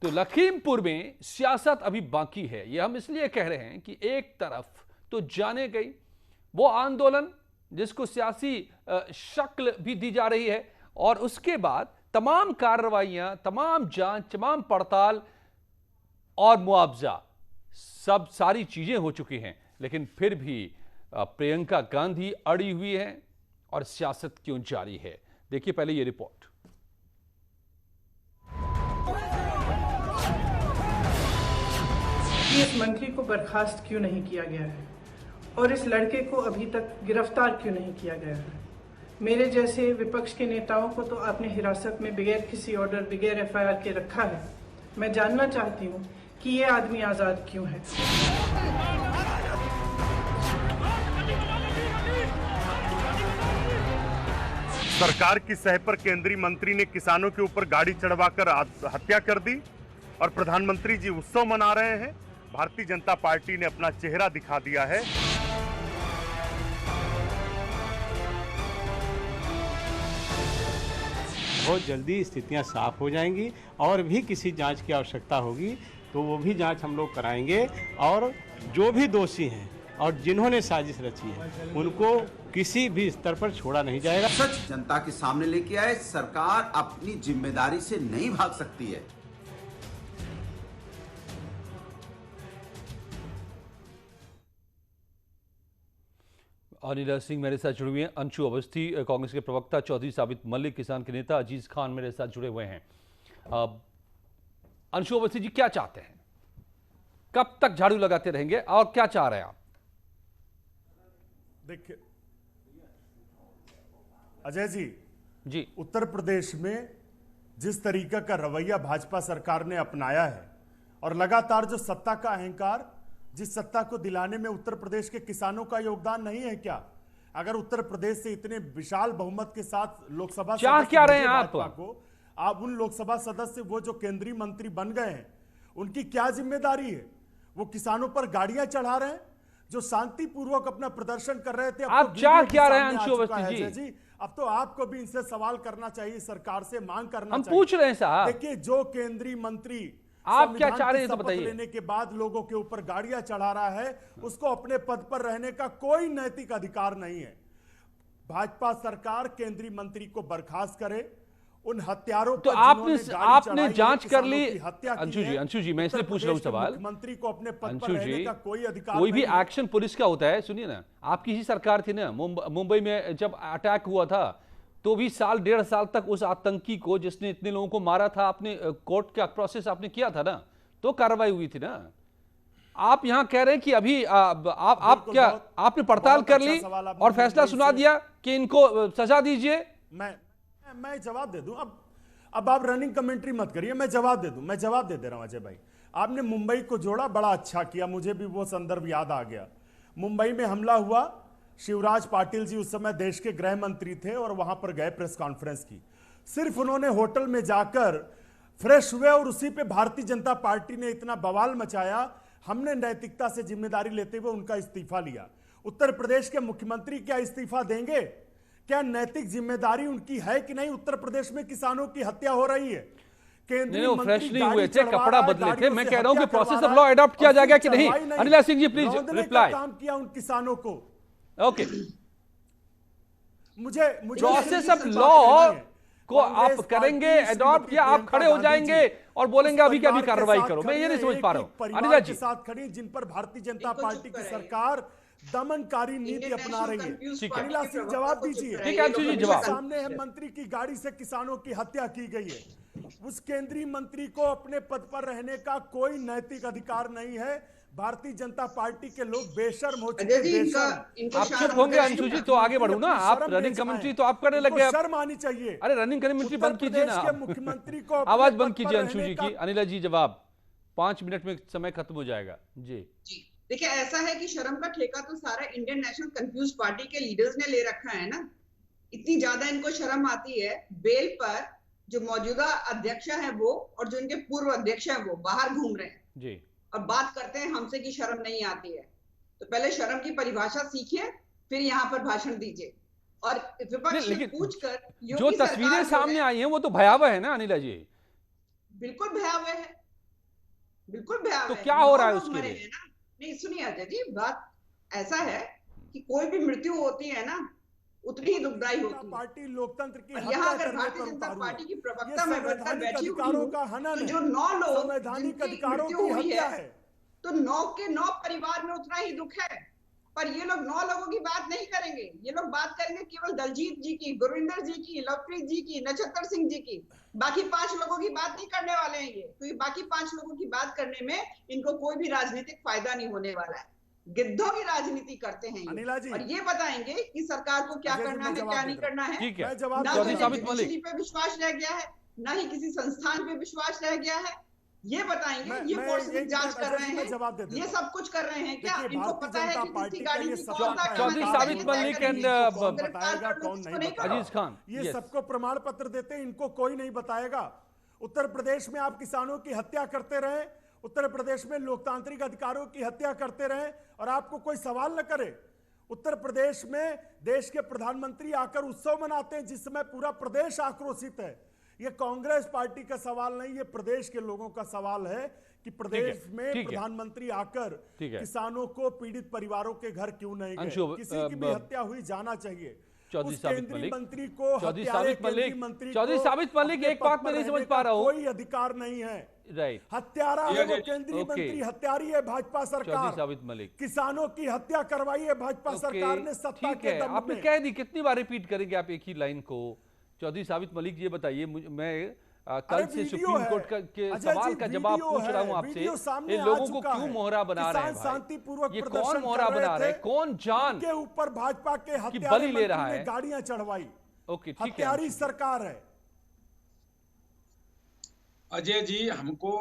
तो लखीमपुर में सियासत अभी बाकी है। ये हम इसलिए कह रहे हैं कि एक तरफ तो जाने गई वो आंदोलन जिसको सियासी शक्ल भी दी जा रही है, और उसके बाद तमाम कार्रवाइयां, तमाम जांच, तमाम पड़ताल और मुआवजा, सब सारी चीजें हो चुकी हैं, लेकिन फिर भी प्रियंका गांधी अड़ी हुई है और सियासत क्यों जारी है। देखिए पहले ये रिपोर्ट। इस मंत्री को बर्खास्त क्यों नहीं किया गया है और इस लड़के को अभी तक गिरफ्तार क्यों नहीं किया गया है? मेरे जैसे विपक्ष के नेताओं को तो आपने हिरासत में बगैर किसी ऑर्डर, बगैर एफआईआर के रखा है। मैं जानना चाहती हूँ कि ये आदमी आजाद क्यों है। सरकार की सह पर केंद्रीय मंत्री ने किसानों के ऊपर गाड़ी चढ़वाकर हत्या कर दी और प्रधानमंत्री जी उत्सव मना रहे हैं। भारतीय जनता पार्टी ने अपना चेहरा दिखा दिया है। बहुत जल्दी स्थितियां साफ हो जाएंगी और भी किसी जांच की आवश्यकता होगी तो वो भी जांच हम लोग कराएंगे, और जो भी दोषी हैं और जिन्होंने साजिश रची है उनको किसी भी स्तर पर छोड़ा नहीं जाएगा। सच जनता के सामने लेके आए। सरकार अपनी जिम्मेदारी से नहीं भाग सकती है। अनिला सिंह मेरे साथ जुड़े हुए हैं, अंशु अवस्थी कांग्रेस के प्रवक्ता, चौधरी साबित मलिक किसान के नेता, अजीज खान मेरे साथ जुड़े हुए हैं। अंशु अवस्थी जी, क्या चाहते हैं? कब तक झाड़ू लगाते रहेंगे और क्या चाह रहे हैं आप? देखिए अजय जी, उत्तर प्रदेश में जिस तरीका का रवैया भाजपा सरकार ने अपनाया है और लगातार जो सत्ता का अहंकार, जिस सत्ता को दिलाने में उत्तर प्रदेश के किसानों का योगदान नहीं है क्या? अगर उत्तर प्रदेश से इतने विशाल बहुमत के साथ लोकसभा चाह क्या रहे हैं आप? आप उन लोकसभा सदस्य, वो जो केंद्रीय मंत्री बन गए हैं, उनकी क्या जिम्मेदारी है? वो किसानों पर गाड़ियां चढ़ा रहे हैं जो शांतिपूर्वक अपना प्रदर्शन कर रहे थे। आप चाह क्या रहे हैं अंशु अवस्थी जी? अब तो आपको भी इनसे सवाल करना चाहिए, सरकार से मांग करना हम चाहिए। पूछ रहे हैं साहब। देखिए, जो केंद्रीय मंत्री आप क्या चाह रहे हैं तो बताइए। लेने के बाद लोगों के ऊपर गाड़ियां चढ़ा रहा है, उसको अपने पद पर रहने का कोई नैतिक अधिकार नहीं है। भाजपा सरकार केंद्रीय मंत्री को बर्खास्त करे। उन हत्यारों तो आपने जांच कर ली। अंशु जी मैं इसलिए पूछ रहा हूं सवाल, मंत्री को अपने पद पर अंशु रहने जी, का कोई अधिकार कोई भी नहीं एक्शन पुलिस का होता है। सुनिए ना, आपकी ही सरकार थी ना, मुंबई में जब अटैक हुआ था तो भी साल, 1.5 साल तक उस आतंकी को, जिसने इतने लोगों को मारा था, आपने कोर्ट का प्रोसेस आपने किया था ना, तो कार्रवाई हुई थी ना। आप यहां कह रहे हैं कि अभी आप क्या आपने पड़ताल कर ली और फैसला सुना दिया कि इनको सजा दीजिए? मैं जवाब दे दूं। अब आप रनिंग कमेंट्री मत करिए, मैं जवाब दे दूं। मैं जवाब दे रहा हूं अजय भाई। आपने मुंबई को जोड़ा, बड़ा अच्छा किया, मुझे भी वो संदर्भ याद आ गया। मुंबई में हमला हुआ, शिवराज पाटिल जी उस समय देश के गृह मंत्री थे और वहां पर गए प्रेस कॉन्फ्रेंस की। सिर्फ उन्होंने होटल में जाकर फ्रेश हुए और उसी पे भारतीय जनता पार्टी ने इतना बवाल मचाया। हमने नैतिकता से जिम्मेदारी लेते हुए उनका इस्तीफा लिया। उत्तर प्रदेश के मुख्यमंत्री क्या इस्तीफा देंगे? क्या नैतिक जिम्मेदारी उनकी है कि नहीं? उत्तर प्रदेश में किसानों की हत्या हो रही है। फ्रेश नहीं हुए थे, कपड़ा बदले थे। मैं कह रहा हूं कि प्रोसेस ऑफ लॉ अडॉप्ट किया जाएगा कि नहीं? Anila Singh ji please reply. काम किया उन किसानों को। ओके, मुझे प्रोसेस ऑफ लॉ को आप करेंगे अडॉप्ट, या आप खड़े हो जाएंगे और बोलेंगे अभी क्या, अभी कार्रवाई करो? मैं ये नहीं समझ पा रहा हूं। अनिला जी के साथ खड़ी, जिन पर भारतीय जनता पार्टी की सरकार दमनकारी नीति अपना रही है। अनिला सिंह जवाब दीजिए। ठीक है अंशु जी, जवाब। सामने है, मंत्री की गाड़ी से किसानों की हत्या की गई है। उस केंद्रीय मंत्री को अपने पद पर रहने का कोई नैतिक अधिकार नहीं है। भारतीय जनता पार्टी के लोग बेशर्म हो चुके हैं। आप चुप होंगे अंशु जी तो आगे बढ़ू ना। आप रनिंग कमेंट्री तो आप करने लग गए। शर्म आनी चाहिए। अरे रनिंग कमेंट्री बंद कीजिए ना। मुख्यमंत्री को आवाज बंद कीजिए अंशु जी की। अनिला जी जवाब, 5 मिनट में समय खत्म हो जाएगा। जी देखिए, ऐसा है कि शर्म का ठेका तो सारा इंडियन नेशनल कंफ्यूज पार्टी के लीडर्स ने ले रखा है ना। इतनी ज्यादा इनको शर्म आती है। बेल पर जो मौजूदा अध्यक्ष है वो और जो इनके पूर्व अध्यक्ष है वो बाहर घूम रहे हैं जी, और बात करते हैं हमसे कि शर्म नहीं आती है। तो पहले शर्म की परिभाषा सीखिए, फिर यहाँ पर भाषण दीजिए। और विपक्ष से पूछकर, जो तस्वीरें सामने आई हैं वो तो भयावह है ना अनिला जी? बिल्कुल भयावह है। बिल्कुल भयावह तो है। क्या हो रहा है 9 लोग उसके मरे लिए? हैं ना। नहीं सुनिए अजय जी, बात ऐसा है कि कोई भी मृत्यु होती है ना, उतनी ही दुखदायी जनता होती है। पार्टी लोकतंत्र की और यहाँ हत्या अगर करने भारतीय पर जनता उतारू पार्टी की है। ये प्रवक्ता मैं बनकर संवैधानिक बैठी हुई अधिकारों हूँ, का हनन तो है, जो 9 लोग संवैधानिक जिनकी अधिकारों मृत्यु की हुई हत्या है, है। तो 9 के 9 परिवार में उतना ही दुख है। पर ये लोग 9 लोगों की बात नहीं करेंगे, ये लोग बात करेंगे केवल दलजीत जी की, गुरविंदर जी की, लवप्रीत जी की, नक्षत्र सिंह जी की। बाकी 5 लोगों की बात नहीं करने वाले हैं ये, क्योंकि बाकी 5 लोगों की बात करने में इनको कोई भी राजनीतिक फायदा नहीं होने वाला है। गिद्धों की राजनीति करते हैं ये, अनिला जी, और ये बताएंगे कि सरकार को क्या अजय जी, करना मैं है, जवाब क्या दे नहीं रहा हूं। करना है। ठीक है, मैं जवाब ना दे तो चौधरी रहा हूं। साबित मलिक, जुडिशरी पे विश्वास रह गया है, ना ही किसी संस्थान पे विश्वास रह गया है। ये बताएंगे, ये मैं फोर्सफुल एक जांच मिनट कर अजय रहे जी, मैं हैं, जवाब दे ये देता सब कुछ कर रहे हैं क्या? देखिए, इनको भारतीय पता है जनता कि पार्टी किसकी का गाड़ी ये थी, सत्ता कौन था, का कहाँ चौधरी था, साबित ये तय मलिक करेंगे। एंड कौन गिरफ्तार बताएगा, कर लो, कौन जिसको नहीं नहीं बताएगा। करो। अजीज खान, ये यस, सबको प्रमाण पत्र देते हैं, इनको कोई नहीं बताएगा। उत्तर प्रदेश में आप किसानों की हत्या करते रहे, उत्तर प्रदेश में लोकतांत्रिक अधिकारों की हत्या करते रहे और आपको कोई सवाल न करे। उत्तर प्रदेश में देश के प्रधानमंत्री आकर उत्सव मनाते हैं, जिस समय पूरा प्रदेश आक्रोशित है। ये कांग्रेस पार्टी का सवाल नहीं, ये प्रदेश के लोगों का सवाल है कि प्रदेश में ठीक है। प्रधानमंत्री आकर ठीक है। किसानों को, पीड़ित परिवारों के घर क्यों नहीं अंशु, गए। किसी की भी हत्या हुई जाना चाहिए। चौधरी उस साबित केंद्रीय मलिक, मंत्री को, चौधरी हत्यारे साबित केंद्रीय मलिक, मंत्री चौधरी को साबित मलिक, अपने एक बात पद मैं पर नहीं समझ रहने पा का रहा हूं। कोई अधिकार नहीं है। राइट, हत्यारा है वो केंद्रीय ओके। मंत्री, हत्यारी है भाजपा चौधरी सरकार। साबित मलिक, किसानों की हत्या करवाई है भाजपा सरकार ने सत्ता ठीक के है, दम आपने में। कह दी, कितनी बार रिपीट करेंगे आप एक ही लाइन को? चौधरी साबित मलिक, ये बताइए, मैं कल अरे से वीडियो सुप्रीम है कोर्ट के अजय सवाल जी, का जवाब वीडियो पूछ रहा है, हूं आपसे। वीडियो सामने ये आ लोगों को चुका क्यों है। मोहरा बना रहे हैं किसान भाई? शांतिपूर्वक ये कौन प्रदर्शन मोहरा कर रहे बना रहे थे, हैं? कौन जान के ऊपर भाजपा के की हत्यारे बलि ले रहा मंत्री ने है? गाड़ियां चढ़वाई। ओके, ठीक है, हत्यारी अंशु जी। सरकार है। अजय जी, हमको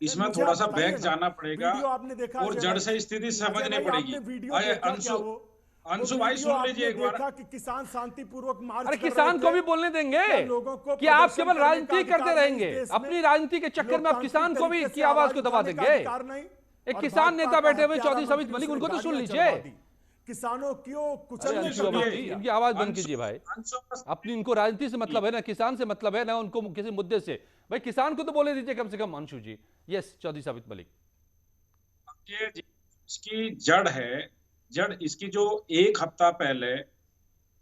इसमें मुझे थोड़ा आप सा बताइए बैक ना, जाना पड़ेगा वीडियो आपने देखा और अजय जड़ भाई? से स्थिति अजय समझनी भाई, पड़ेगी। आपने वीडियो अरे देखा क्या? अंशु, वो अंशु भाई वीडियो सुन लीजिए आपने एक बार। देखा कि किसान शांतिपूर्वक मार्च अरे कर रहे किसान को थे? भी बोलने देंगे क्या लोगों को कि आप प्रदर्शन केवल करने का राजनीति अधिकार करते नहीं रहेंगे? इस देश में? अपनी राजनीति के चक्कर में आप किसान को भी लोकतांत्रिक की तरीके से आवाज को दबा उठाने का देंगे। अधिकार नहीं। एक और किसान भाजपा नेता का बैठे हुए हत्यारा चौधरी साबित मंत्री मलिक, उसने उनको तो सुन गाड़ियां लीजिए। चढ़वा दी। किसानों क्यों अरे कुचलने अंशु का अभी काम किया? इनकी आवाज बंद अंशु- कीजिए भाई। अंशु- अपनी इनको राजनीति से मतलब है ना, किसान से मतलब है ना, उनको किसी मुद्दे से। भाई किसान को तो बोले दीजिए कम से कम, अंशु जी। यस, चौधरी साबित मलिक। ये इसकी जड़ है, जड़ इसकी जो एक हफ्ता पहले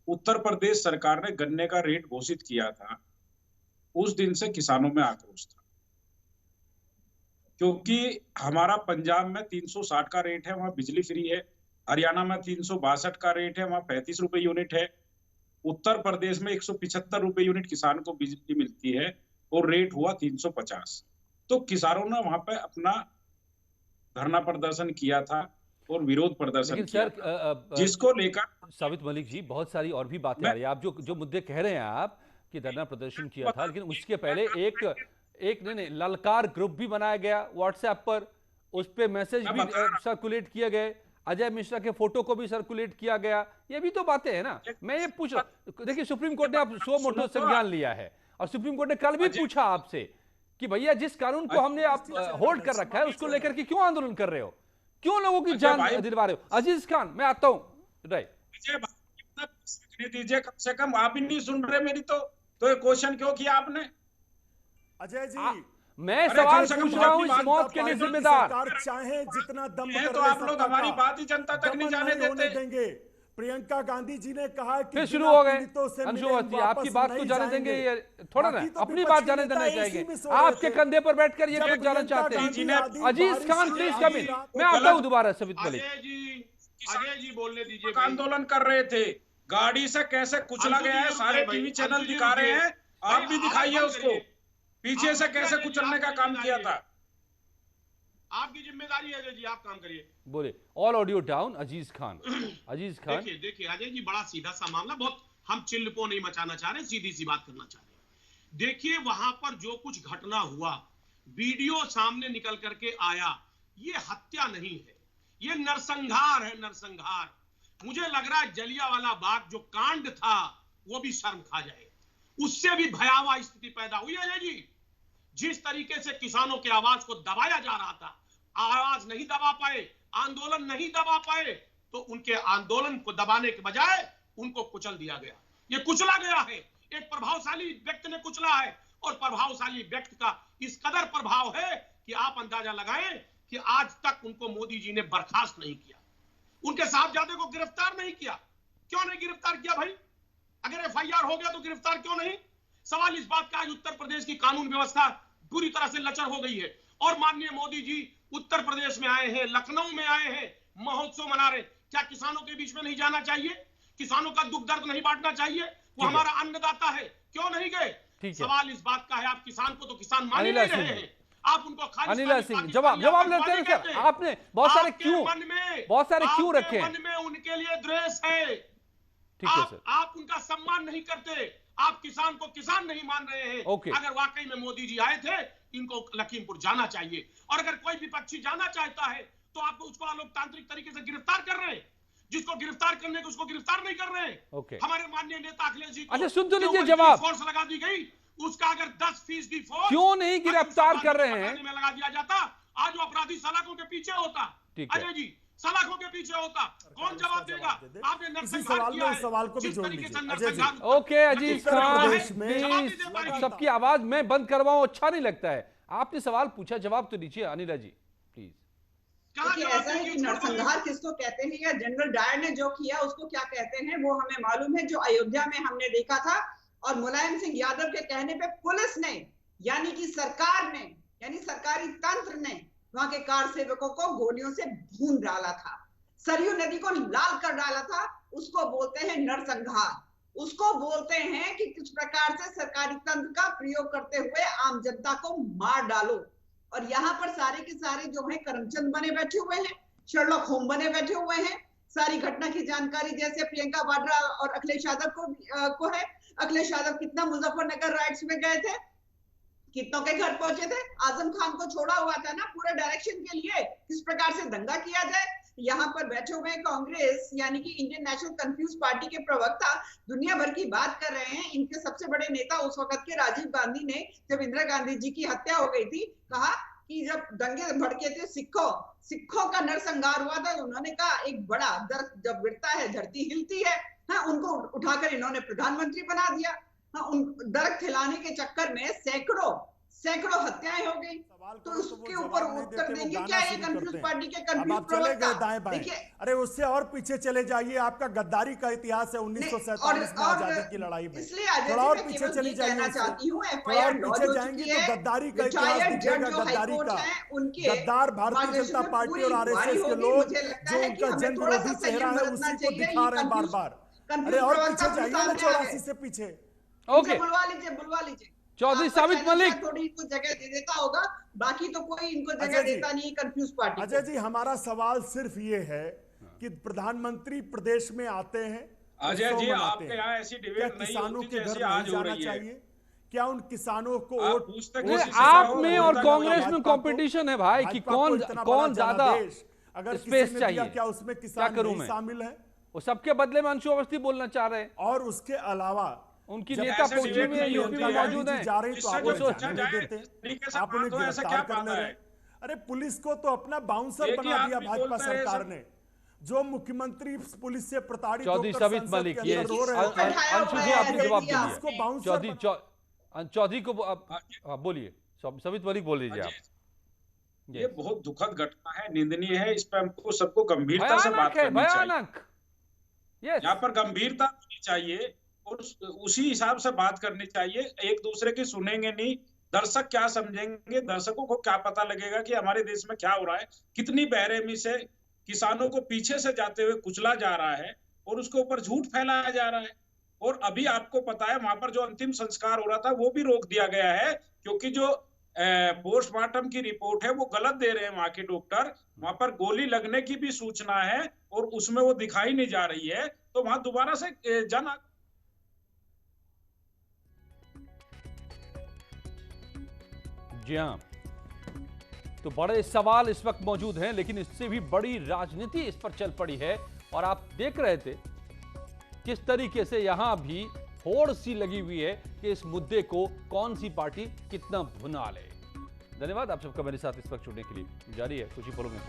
उत्तर प्रदेश सरकार ने गन्ने का रेट घोषित किया था, उस दिन से किसानों में आक्रोश था। क्योंकि हमारा पंजाब में 360 का रेट है, वहां बिजली फ्री है। हरियाणा में 362 का रेट है, वहां 35 रुपए यूनिट है। उत्तर प्रदेश में 175 रुपए यूनिट किसान को बिजली मिलती है और रेट हुआ 350। तो किसानों ने वहां पे अपना धरना प्रदर्शन किया था और विरोध प्रदर्शन लेकिन किया सर था, जिसको लेकर साबित मलिक जी, बहुत सारी और भी बातें आ रही है। आप जो जो मुद्दे कह रहे हैं आप कि धरना प्रदर्शन किया था, लेकिन उसके पहले एक नहीं ललकार ग्रुप भी बनाया गया व्हाट्सएप पर, उस पे मैसेज भी सर्कुलेट किए गए, अजय मिश्रा के फोटो को भी सर्कुलेट किया गया। ये भी तो बातें हैं ना। मैं ये पूछ रहा, देखिए सुप्रीम कोर्ट ने अब सो मोटो संज्ञान लिया है और सुप्रीम कोर्ट ने कल भी पूछा आपसे कि भैया जिस कानून को हमने आप होल्ड कर रखा है उसको लेकर के क्यों आंदोलन कर रहे हो, क्यों लोगों की जान दिलवा रहे हो? अजीज खान, मैं आता हूं। राइट, दीजिए कम से कम, आप ही नहीं सुन रहे मेरी। तो ये क्वेश्चन क्यों किया आपने? अजय जी, मैं सवाल पूछ रहा हूं, इस मौत के लिए जिम्मेदार चाहे जितना दम है तो आप लोग हमारी बात ही जनता तक नहीं जाने देते। देंगे। प्रियंका गांधी जी ने कहा कि फिर शुरू हो गए। अंशु, आपकी बात को जाने देंगे थोड़ा ना, तो अपनी बात जाने देना चाहेंगे। आपके कंधे पर बैठकर ये कुछ जाना चाहते हैं। अजीज खान प्लीज कम इन। मैं आता हूं दोबारा साबित मलिक। अजय जी बोलने दीजिए। आंदोलन कर रहे थे, गाड़ी से कैसे कुचला गया है सारे टीवी चैनल दिखा रहे हैं, आप भी दिखाइए उसको, पीछे से कैसे कुचलने का काम किया था। आपकी जिम्मेदारी है अजय जी, आप काम करिए। बोले ऑल ऑडियो डाउन। अजीज खान, अजीज खान देखिए अजय जी, बड़ा सीधा सा मामला, बहुत हम चिल्लपो नहीं मचाना चाह रहे, सीधी सी बात करना चाह रहे। देखिए वहां पर जो कुछ घटना हुआ, वीडियो सामने निकल करके आया, ये हत्या नहीं है, ये नरसंहार है, नरसंहार। मुझे लग रहा है जलियांवाला बाग जो कांड था वो भी शर्म खा जाए, उससे भी भयावह स्थिति पैदा हुई है जी। जिस तरीके से किसानों की आवाज को दबाया जा रहा था, आवाज नहीं दबा पाए, आंदोलन नहीं दबा पाए, तो उनके आंदोलन को दबाने के बजाय उनको कुचल दिया गया। ये कुचला गया है, एक प्रभावशाली व्यक्ति ने कुचला है, और प्रभावशाली व्यक्ति का इस कदर प्रभाव है कि आप अंदाजा लगाएं कि आज तक उनको मोदी जी ने बर्खास्त नहीं किया, उनके साहबजादे को गिरफ्तार नहीं किया। क्यों नहीं गिरफ्तार किया भाई? अगर एफआईआर हो गया तो गिरफ्तार क्यों नहीं? सवाल इस बात का आज उत्तर प्रदेश की कानून व्यवस्था पूरी तरह से लचर हो गई है और माननीय मोदी जी उत्तर प्रदेश में आए हैं, लखनऊ में आए हैं, महोत्सव मना रहे। क्या किसानों के बीच में नहीं जाना चाहिए? किसानों का दुख दर्द नहीं बांटना चाहिए? वो हमारा अन्नदाता है, क्यों नहीं गए? सवाल इस बात का है, आप किसान को तो किसान मान ही नहीं रहे हैं, आप उनको अनिल सिंह जवाब लेते हैं सर। आपने बहुत सारे क्यों रखे हैं? मन में उनके लिए द्वेष है, ठीक है सर। आप उनका सम्मान नहीं करते, आप किसान को किसान नहीं मान रहे हैं। अगर वाकई में मोदी जी आए थे, इनको लखीमपुर जाना चाहिए, और अगर कोई विपक्षी जाना चाहता है तो आप उसको अलोकतांत्रिक तरीके से गिरफ्तार कर रहे हैं। जिसको गिरफ्तार करने को उसको गिरफ्तार नहीं कर रहे हैं। हमारे माननीय नेता अखिलेश जी को अच्छा सुन तो लीजिए जवाब। फोर्स लगा दी गई, उसका अगर 10% फोर्स क्यों नहीं गिरफ्तार कर रहे हैं में लगा दिया जाता, आज वो अपराधी सलाखों के पीछे होता। अजय जी सलाखों के पीछे होता, कौन जवाब देगा? आपने नरसंहार किया है, सवाल को भी जोड़ लीजिए। ओके अजीज खान, सबकी आवाज मैं बंद करवाऊं अच्छा नहीं लगता है। आपने सवाल पूछा, जवाब तो दीजिए अनिला जी प्लीज। ऐसा है कि नरसंहार किसको कहते हैं या जनरल डायर ने जो किया उसको क्या कहते हैं वो हमें मालूम है। जो अयोध्या में हमने देखा था और मुलायम सिंह यादव के कहने पे पुलिस ने यानी कि सरकार ने यानी सरकारी तंत्र ने वहां के कार सेवकों को गोलियों से भून डाला था, सरयू नदी को लाल कर डाला था। उसको बोलते हैं नरसंहार, उसको बोलते हैं कि किस प्रकार से सरकारी तंत्र का प्रयोग करते हुए आम जनता को मार डालो। और यहाँ पर सारे के सारे जो है करमचंद बने बैठे हुए हैं, शर्लॉक होम बने बैठे हुए हैं। सारी घटना की जानकारी जैसे प्रियंका वाड्रा और अखिलेश यादव को है। अखिलेश यादव कितना मुजफ्फरनगर राइट्स में गए थे, कितनों के घर पहुंचे थे, आजम खान को छोड़ा हुआ था ना पूरे डायरेक्शन के लिए किस प्रकार से दंगा किया जाए। यहाँ पर बैठे हुए कांग्रेस यानी कि इंडियन नेशनल कंफ्यूज पार्टी के प्रवक्ता दुनिया भर की बात कर रहे हैं। इनके सबसे बड़े नेता उस वक्त के राजीव गांधी ने जब इंदिरा गांधी जी की हत्या हो गई थी, कहा कि जब दंगे भड़के थे सिखों का नरसंहार हुआ था, उन्होंने कहा एक बड़ा दर्द जब गिरता है धरती हिलती है। हाँ, उनको उठाकर इन्होंने प्रधानमंत्री बना दिया। हाँ, उन दर्द खिलाने के चक्कर में सैकड़ों हत्याएं हो गई। तो उसके ऊपर उत्तर देंगे क्या ये कंफ्यूज पार्टी के कंफ्यूज प्रवक्ता? दाएं बाएं, अरे उससे और पीछे चले जाइए। आपका गद्दारी का इतिहास है 1947 में आजादी की लड़ाई में। थोड़ा और पीछे चली जाइए, थोड़ा और पीछे जाएंगे तो गद्दारी का इतिहास दिखेगा। गद्दारी का गद्दार भारतीय जनता पार्टी और आरएसएस के लोग जो उनका जन विरोधी चेहरा है उसी को दिखा रहे हैं बार बार। अरे और पीछे जाइए ना 84 से पीछे। ओके बुलवा लीजिए चौधरी साबित मलिक थोड़ी इनको जगह दे देता होगा, बाकी तो कोई इनको जगह देता नहीं कंफ्यूज पार्टी। अजय जी हमारा सवाल सिर्फ ये है कि प्रधानमंत्री प्रदेश में आते हैं, अजय जी आपके यहाँ ऐसी डिबेट नहीं होती जैसे आज हो रही है। क्या उन किसानों को आप में और कांग्रेस में कंपटीशन है भाई कि कौन ज्यादा अगर स्पेस चाहिए? क्या उसमें किसान शामिल है? वो सबके बदले में अंशु अवस्थी बोलना चाह रहे हैं। और उसके अलावा उनकी नेता कोची में यूपी में मौजूद है। जा रही तो आप उन्हें गिरफ्तार कर ले रहे। अरे पुलिस को तो अपना बाउंसर बना दिया भाजपा सरकार ने। जो मुख्यमंत्री पुलिस से प्रताड़ित चौधरी साबित मलिक, ये अंशु जी आप जवाब दीजिए। चौधरी को बोलिए, साबित मलिक बोल लीजिए आप। ये बहुत दुखद घटना है, निंदनीय है, इस पर हमको सबको गंभीरता से बात करनी चाहिए। यहाँ पर गंभीरता होनी चाहिए और उसी हिसाब से बात करनी चाहिए। एक दूसरे की सुनेंगे नहीं, दर्शक क्या समझेंगे, दर्शकों को क्या पता लगेगा कि हमारे देश में क्या हो रहा है, कितनी बेरहमी से किसानों को पीछे से जाते हुए कुचला जा रहा है और उसके ऊपर झूठ फैलाया जा रहा है। और अभी आपको पता है वहां पर जो अंतिम संस्कार हो रहा था वो भी रोक दिया गया है, क्योंकि जो पोस्टमार्टम की रिपोर्ट है वो गलत दे रहे हैं वहां के डॉक्टर। वहां पर गोली लगने की भी सूचना है और उसमें वो दिखाई नहीं जा रही है, तो वहां दोबारा से जन जी हाँ, तो बड़े सवाल इस वक्त मौजूद हैं, लेकिन इससे भी बड़ी राजनीति इस पर चल पड़ी है। और आप देख रहे थे किस तरीके से यहां भी होड़ सी लगी हुई है कि इस मुद्दे को कौन सी पार्टी कितना भुना ले। धन्यवाद आप सबका मेरे साथ इस वक्त जुड़ने के लिए। जारी है कुछ ही पलों में।